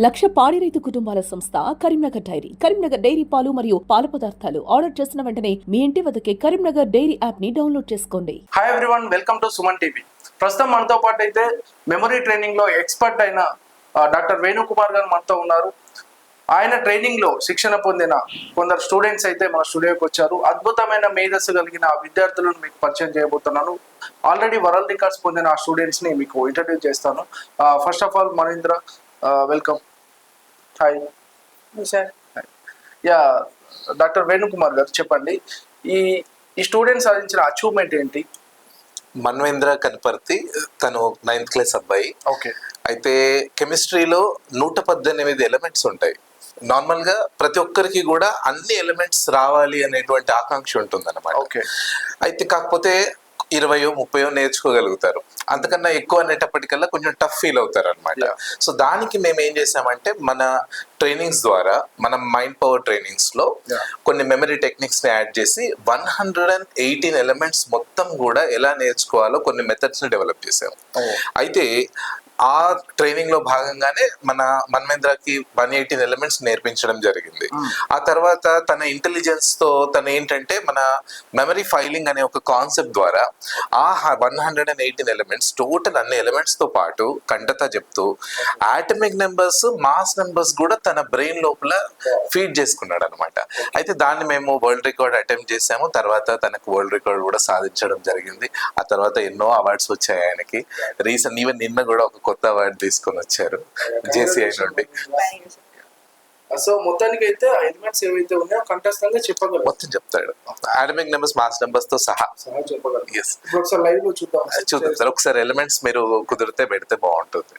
లక్ష పాడి రైతు కుటుంబాల సంస్థ కరీంనగర్ డైరీ. కరీంనగర్ డైరీ పాలు మరియు పాల పదార్థాలు ఆర్డర్ చేసిన వెంటనే మీ ఇంటి వద్దకే కరీంనగర్ డైరీ యాప్ ని డౌన్లోడ్ చేసుకోండి. Hi everyone, welcome to Suman TV. ప్రస్తుతం మనతో పాటు అయితే మెమరీ ట్రైనింగ్ లో ఎక్స్పర్ట్ అయిన డాక్టర్ వేణుకుమార్ గారు మనతో ఉన్నారు. ఆయన ట్రైనింగ్ లో శిక్షణ పొందిన కొందరు స్టూడెంట్స్ అయితే మన స్టూడియోకి వచ్చారు. అద్భుతమైన మేధస్సు కలిగిన విద్యార్థులను మీకు పరిచయం చేయబోతున్నాను. ఆల్రెడీ వరల్డ్ రికార్డ్స్ పొందిన ఆ స్టూడెంట్స్ ని మీకు ఇంట్రడ్యూస్ చేస్తాను. First of all Manindra, welcome. Hi sir. Yeah, doctor Venukumar గారు చెప్పండి, ఈ స్టూడెంట్ సాధించిన అచీవ్మెంట్ ఏంటి? మన్వేంద్ర కనపర్తి, తను 9th క్లాస్ అబ్బాయి. ఓకే. అయితే కెమిస్ట్రీలో 118 ఎలిమెంట్స్ ఉంటాయి. నార్మల్ గా ప్రతి ఒక్కరికి కూడా అన్ని ఎలిమెంట్స్ రావాలి అనేటువంటి ఆకాంక్ష ఉంటుంది అన్నమాట. ఓకే. అయితే కాకపోతే 20-30 నేర్చుకోగలుగుతారు. అంతకన్నా ఎక్కువ అనేటప్పటికల్లా కొంచెం టఫ్ ఫీల్ అవుతారు అనమాట. సో దానికి మేము ఏం చేసామంటే, మన ట్రైనింగ్స్ ద్వారా, మన మైండ్ పవర్ ట్రైనింగ్స్ లో కొన్ని మెమరీ టెక్నిక్స్ ని యాడ్ చేసి 118 ఎలిమెంట్స్ మొత్తం కూడా ఎలా నేర్చుకోవాలో కొన్ని మెథడ్స్ ని డెవలప్ చేసాము. అయితే ఆ ట్రైనింగ్ లో భాగంగానే మన మన్వేంద్రకి 118 ఎలిమెంట్స్ నేర్పించడం జరిగింది. ఆ తర్వాత తన ఇంటెలిజెన్స్ తో తను ఏంటంటే, మన మెమరీ ఫైలింగ్ అనే ఒక కాన్సెప్ట్ ద్వారా ఆ 118 ఎలిమెంట్స్, టోటల్ అన్ని ఎలిమెంట్స్ తో పాటు కంటతా చెప్తూ ఆటమిక్ నెంబర్స్, మాస్ నెంబర్స్ కూడా తన బ్రెయిన్ లోపల ఫీడ్ చేసుకున్నాడు అనమాట. అయితే దాన్ని మేము వరల్డ్ రికార్డ్ అటెంప్ట్ చేసాము. తర్వాత తనకు వరల్డ్ రికార్డ్ కూడా సాధించడం జరిగింది. ఆ తర్వాత ఎన్నో అవార్డ్స్ వచ్చాయి ఆయనకి. రీసెంట్ ఈవెన్ నిన్న కూడా ఒక కొత్త అవార్డు తీసుకొని వచ్చారు జేసీఐ నుండి. సో మొత్తానికి అయితే ఎలిమెంట్స్ ఏవైతే ఉన్నాయో కంఠస్థంగా చెప్పగలరు, మొత్తం చెప్తాడు. ఆటమిక్ నెంబర్స్, మాస్ నెంబర్స్ తో సహా చెప్పగలరు. ఎస్, ఒకసారి లైవ్ లో చూద్దాం సార్. ఒకసారి ఎలిమెంట్స్ మీరు కుదిరితే పెడితే బాగుంటుంది.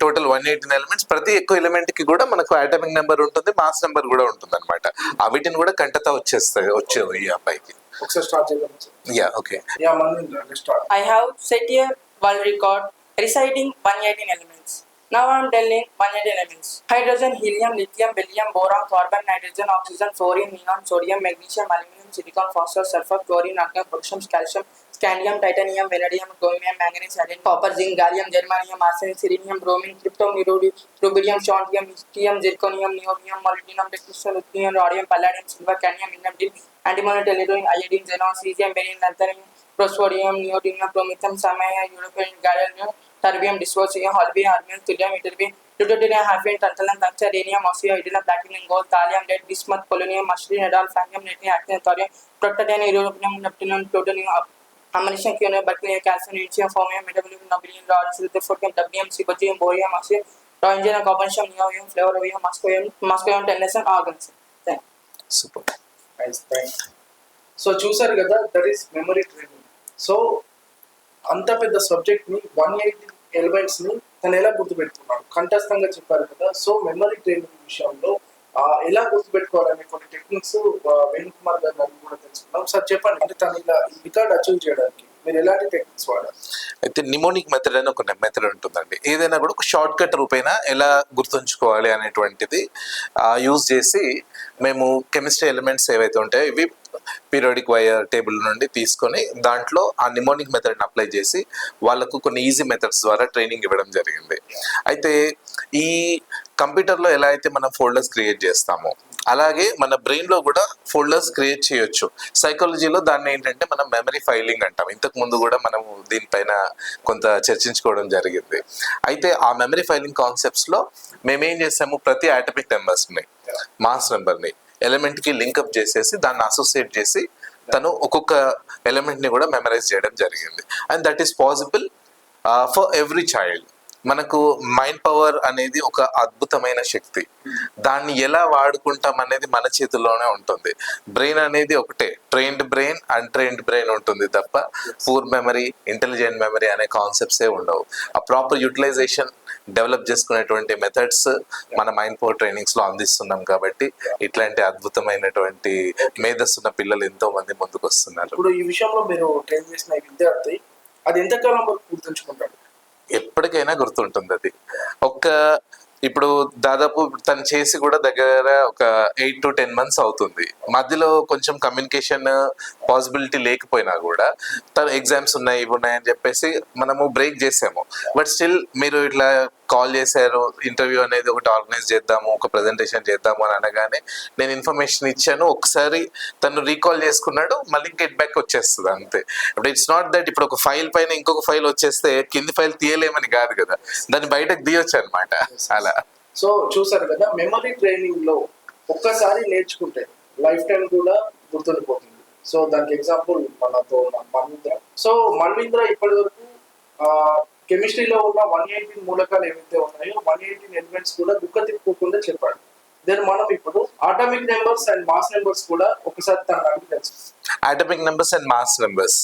Total 118 elements. ప్రతి ఎక్కువ ఎలిమెంట్ కి కూడా మనకు ఆటమిక్ నెంబర్ ఉంటుంది, మాస్ నెంబర్ కూడా ఉంటుంది అనమాట. వీటిని కూడా కంటతా వచ్చేవి ఈ అబ్బాయికి. ఒకసారి స్టార్ట్ చేద్దాం. Yeah, okay. Yeah, Manindra start. I have set a world record reciting 118 elements. Now I am telling 118 elements. Hydrogen, helium, lithium, beryllium, boron, carbon, nitrogen, oxygen, fluorine, neon, sodium, magnesium, aluminum, silicon, phosphorus, sulfur, chlorine, argon, potassium, calcium, scandium, titanium, vanadium, chromium, manganese, iron, copper, zinc, gallium, germanium, arsenic, selenium, bromine, krypton, rubidium, strontium, yttrium, zirconium, neodymium, molybdenum, technetium, lithium, rhodium, palladium, silver, cadmium, indium, antimony, tellurium, iodine, xenon, cesium, barium, lanthanum, prosodium, neodymium, promethium, samaya, europium, gallium, terbium, dysprosium, holmium, argon, thulium, ytterbium, deuterium, hafnium, tantalum, tungsten, rhenium, osmium, iodine, platinum, gold, thallium, lead, bismuth, polonium, mercury, radon, vanadium, neptune, actinium, thorium, protonium, europium, neptunium, plutonium, ammunition, curium, berkelium, calcium, yttrium, formium, metallium, nobelium, rhodium, rutherfordium, wm, sybarium, borium, oxide, rhodium, carbonium, neodymium, fluoronium, muscoium, tungsten, argon. Super. So చూసారు కదా, that is memory training. So అంత పెద్ద subject ని 118 elements ని తను ఎలా గుర్తుపెట్టుకున్నాడు, కంఠస్థంగా చెప్పారు కదా. సో మెమరీ ట్రైనింగ్ విషయంలో ఎలా గుర్తుపెట్టుకోవాలనే కొన్ని టెక్నిక్స్ వేణుకుమార్ గారు కూడా తెలుసుకున్నాం. సార్ చెప్పండి, అంటే తను ఇలా రికార్డ్ అచీవ్ చేయడానికి మీరు ఎలాంటి టెక్నిక్స్ వాడారు? అయితే నిమోనిక్ మెథడ్ అని ఒక మెథడ్ ఉంటుందండి. ఏదైనా కూడా ఒక షార్ట్ కట్ రూపైన ఎలా గుర్తుంచుకోవాలి అనేటువంటిది యూజ్ చేసి మేము కెమిస్ట్రీ ఎలిమెంట్స్ ఏవైతే ఉంటాయో ఇవి పీరియాడిక్ వైర్ టేబుల్ నుండి తీసుకొని దాంట్లో ఆ నిమోనిక్ మెథడ్ని అప్లై చేసి వాళ్ళకు కొన్ని ఈజీ మెథడ్స్ ద్వారా ట్రైనింగ్ ఇవ్వడం జరిగింది. అయితే ఈ కంప్యూటర్లో ఎలా అయితే మనం ఫోల్డర్స్ క్రియేట్ చేస్తామో అలాగే మన బ్రెయిన్లో కూడా ఫోల్డర్స్ క్రియేట్ చేయొచ్చు. సైకాలజీలో దాన్ని ఏంటంటే మనం మెమరీ ఫైలింగ్ అంటాం. ఇంతకు ముందు కూడా మనం దీనిపైన కొంత చర్చించుకోవడం జరిగింది. అయితే ఆ మెమరీ ఫైలింగ్ కాన్సెప్ట్స్లో మేమేం చేసాము, ప్రతి ఆటమిక్ నెంబర్స్ని, మాస్ నెంబర్ని ఎలిమెంట్కి లింకప్ చేసేసి దాన్ని అసోసియేట్ చేసి తను ఒక్కొక్క ఎలిమెంట్ని కూడా మెమరైజ్ చేయడం జరిగింది. And that is possible for every child. మనకు మైండ్ పవర్ అనేది ఒక అద్భుతమైన శక్తి. దాన్ని ఎలా వాడుకుంటాం అనేది మన చేతుల్లోనే ఉంటుంది. బ్రెయిన్ అనేది ఒకటే, ట్రైన్డ్ బ్రెయిన్, అన్ట్రైన్డ్ బ్రెయిన్ ఉంటుంది తప్ప పూర్ మెమరీ, ఇంటెలిజెంట్ మెమరీ అనే కాన్సెప్ట్సే ఉండవు. ఆ ప్రాపర్ యూటిలైజేషన్ డెవలప్ చేసుకునేటువంటి మెథడ్స్ మన మైండ్ పవర్ ట్రైనింగ్స్ లో అందిస్తున్నాం. కాబట్టి ఇట్లాంటి అద్భుతమైనటువంటి మేధస్సున్న పిల్లలు ఎంతో మంది ముందుకు వస్తున్నారు. ఇప్పుడు ఈ విషయంలో మీరు ట్రైన్ చేసిన విద్యార్థి అది ఎంతకాలం వరకు గుర్తుంచుకుంటాడు? ఎప్పటికైనా గుర్తుంటుంది. అది ఒక ఇప్పుడు దాదాపు తను చేసి కూడా దగ్గర ఒక 8 to 10 months అవుతుంది. మధ్యలో కొంచెం కమ్యూనికేషన్ పాసిబిలిటీ లేకపోయినా కూడా తను ఎగ్జామ్స్ ఉన్నాయి ఇవి ఉన్నాయి అని చెప్పేసి మనము బ్రేక్ చేసాము. బట్ స్టిల్ మీరు ఇట్లా కాల్ చేశారు, ఇంటర్వ్యూ అనేది ఒకటి ఆర్గనైజ్ చేద్దాము, ఒక ప్రజెంటేషన్ చేద్దాము అని అనగానే నేను ఇన్ఫర్మేషన్ ఇచ్చాను. ఒకసారి తను రీకాల్ చేసుకున్నాడు, మళ్ళీ గెట్ బ్యాక్ వచ్చేస్తుంది అంతే. ఇప్పుడు ఇట్స్ నాట్ దట్ ఇప్పుడు ఒక ఫైల్ పైన ఇంకొక ఫైల్ వచ్చేస్తే కింది ఫైల్ తీయలేమని కాదు కదా, దాన్ని బయటకు తీయొచ్చు అనమాట. అలా సో చూసారు కదా, మెమరీ ట్రైనింగ్ లో ఒక్కసారి నేర్చుకుంటే లైఫ్ టైం కూడా గుర్తుండిపోతుంది. సో దానికి ఎగ్జాంపుల్ మనతో మన్వింద్ర. సో మన్వింద్ర ఇప్పటి వరకు కెమిస్ట్రీలో ఉన్న 118 మూలకాలు ఏవైతే ఉన్నాయో 118 ఎలిమెంట్స్ కూడా దుఃఖ తిప్పుకోకుండా చెప్పాడు. దెన్ మనం ఇప్పుడు atomic numbers and mass numbers కూడా ఒకసారి తన అడిగి తెలుసు. atomic numbers and mass numbers.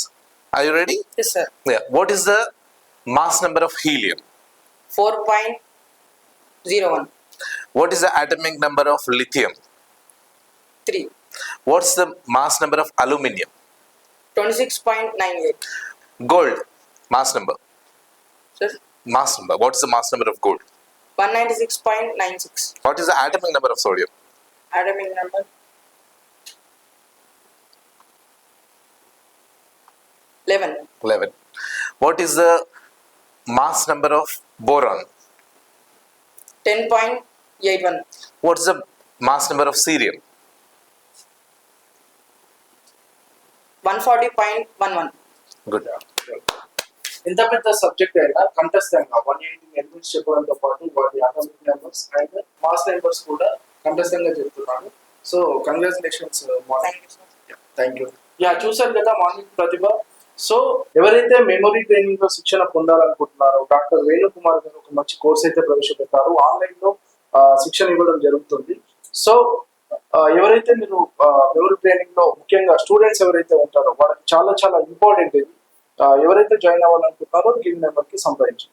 Are you ready? Yes, sir. Yeah. What is the mass number of helium? 4.01. What is the atomic number of lithium? 3. What's the mass number of aluminium? 26.98. Gold, mass number. Sir, Mass number. What is the mass number of gold? 196.96. What is the atomic number of sodium? Atomic number 11. What is the mass number of boron? 10.81. What is the mass number of cerium? 140.11. Good. ఇంత పెద్ద subject అయినా కంఠస్థంగా 118 elements చెప్పడంతో పాటు వాటి atomic numbers and mass numbers కూడా కంఠస్థంగా చెప్తున్నాను. So congratulations Thank you, sir. Thank you. Yeah చూసారు కదా మార్నింగ్ ప్రతిభ. సో ఎవరైతే మెమరీ ట్రైనింగ్ లో శిక్షణ పొందాలనుకుంటున్నారో డాక్టర్ వేణుకుమార్ గారు ఒక మంచి కోర్స్ అయితే ప్రవేశపెట్టారు. ఆన్లైన్ లో శిక్షణ ఇవ్వడం జరుగుతుంది. సో ఎవరైతే మీరు మెమరీ ట్రైనింగ్ లో ముఖ్యంగా స్టూడెంట్స్ ఎవరైతే ఉంటారో వాళ్ళకి చాలా చాలా ఇంపార్టెంట్ ఇది. ఎవరైతే జాయిన్ అవ్వాలనుకుంటున్నారో కింద నెంబర్ కి సంప్రదించండి.